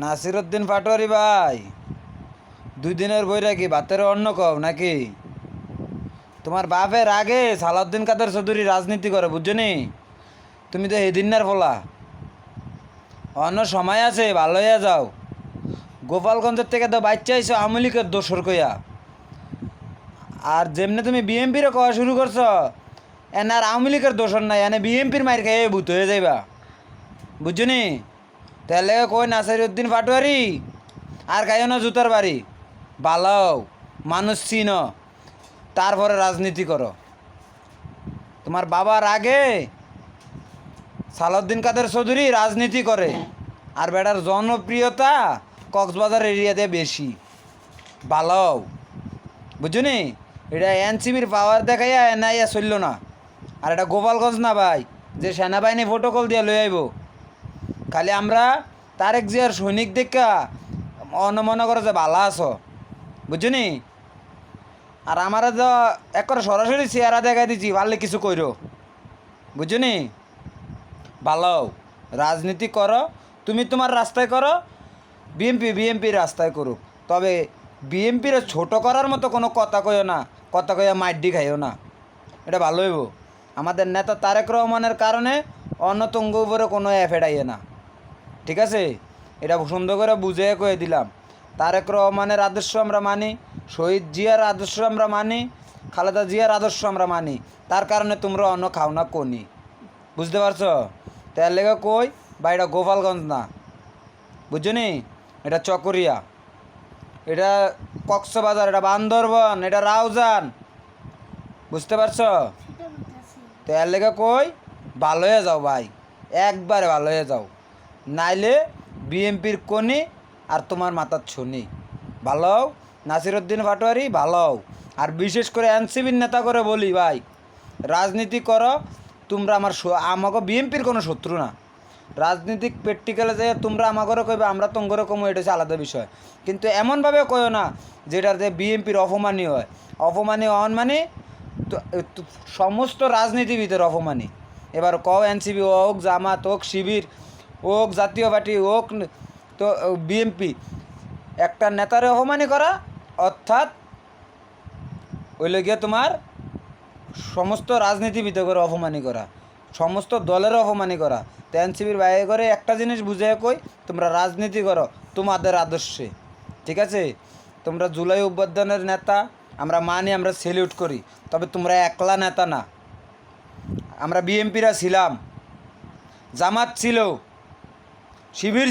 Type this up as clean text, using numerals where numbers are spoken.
নাসিরউদ্দিন পাটোয়ারি ভাই, 2 দিনের বইরা কি ভাতের অন্ন কও নাকি? তোমার বাপের আগে সালাউদ্দিন কাদের চৌধুরী রাজনীতি করে, বুঝছো নি? তুমি তো হেদিনার ফলা। অন্য সময় আছে, ভালো হইয়া যাও। গোপালগঞ্জের থেকে তো বাচ্চা আইসো আওয়ামী লীগের দোসর কইয়া। আর যেমনি তুমি বিএমপিরও কওয়া শুরু করছো, এনে আর আওয়ামী লীগের দোসর নাই, এনে বিএমপির মাইর খেয়ে ভূত হয়ে যাইবা, বুঝছো নি? তাহলে কই নাসিরউদ্দিন পাটোয়ারি আর খাইও না জুতার বাড়ি। ভালো মানুষ চিন, তারপরে রাজনীতি করো। তোমার বাবার আগে সালাউদ্দিন কাদের চৌধুরী রাজনীতি করে, আর বেটার জনপ্রিয়তা কক্সবাজার এরিয়াতে বেশি। ভালো বুঝছো নি? এটা এনসিবির পাওয়ার দেখাইয়া এনআইয়া চলল না। আর এটা গোপালগঞ্জ না ভাই, যে সেনাবাহিনী প্রোটোকল দিয়ে লই আইব। খালি আমরা তারেক জিয়ার সৈনিক দেখা মনে করো যে ভালো আছো, বুঝছো নি? আর আমারা তো একবার সরাসরি চেহারা দেখাই দিচ্ছি, পারলে কিছু কইরো, বুঝছো নি? ভালো রাজনীতি করো, তুমি তোমার রাস্তায় করো, বিএমপির রাস্তায় করুক। তবে বিএমপির ছোট করার মতো কোনো কথা কইও না, কথা কইয়া মাইডি খাইও না, এটা ভালো হইব। আমাদের নেতা তারেক রহমানের কারণে অন্যতঙ্গ উপরে কোনো এফেডাইয়ে না, ঠিক আছে? এটা সুন্দর করে বুঝে কয়ে দিলাম। তারেক রহমানের আদর্শ আমরা মানি, শহীদ জিয়ার আদর্শ আমরা মানি, খালেদা জিয়ার আদর্শ আমরা মানি। তার কারণে তোমরা অন্য খাও না কোনি, বুঝতে পারছো? তার লেগে কই বা এটা গোপালগঞ্জ না, বুঝছো নি? এটা চকরিয়া, এটা কক্সবাজার, এটা বান্দরবন, এটা রাউজান, বুঝতে পারছো? তো এর লেগে কই ভালো হয়ে যাও ভাই, একবারে ভালো হয়ে যাও, নাইলে বিএমপির কোনি আর তোমার মাথার ছনি। ভালো হও নাসিরউদ্দিন পাটোয়ারি, ভালো হও। আর বিশেষ করে এনসিবির নেতা করে বলি ভাই, রাজনীতি করো তোমরা। আমাকে বিএমপির কোনো শত্রু না। রাজনীতিক প্র্যাকটিক্যালে যে তোমরা আমাকে কইবে, আমরা তোমরা কমো, এটা হচ্ছে আলাদা বিষয়। কিন্তু এমনভাবে কইও না যেটাতে বিএমপির অপমানই হয়। অপমানী হন মানে সমস্ত রাজনীতিবিদের অপমানী। এবার কও এনসিবি হোক, জামাত হোক, শিবির হোক, জাতীয় পার্টি হোক, তো বিএমপি, একটা নেতারে অপমানী করা অর্থাৎ ওইলে গিয়ে তোমার সমস্ত রাজনীতিবিদকে অপমানী করা, সমস্ত দলের অপমানী করা। তো এনসিবির বাইরে করে একটা জিনিস বুঝে কই, তোমরা রাজনীতি করো তোমাদের আদর্শে, ঠিক আছে? তোমরা জুলাই অভ্যুত্থানের নেতা আমরা মানি, আমরা সেলিউট করি, তবে তোমরা একলা নেতা না। আমরা বিএমপিরা ছিলাম, জামাত ছিল, শিবির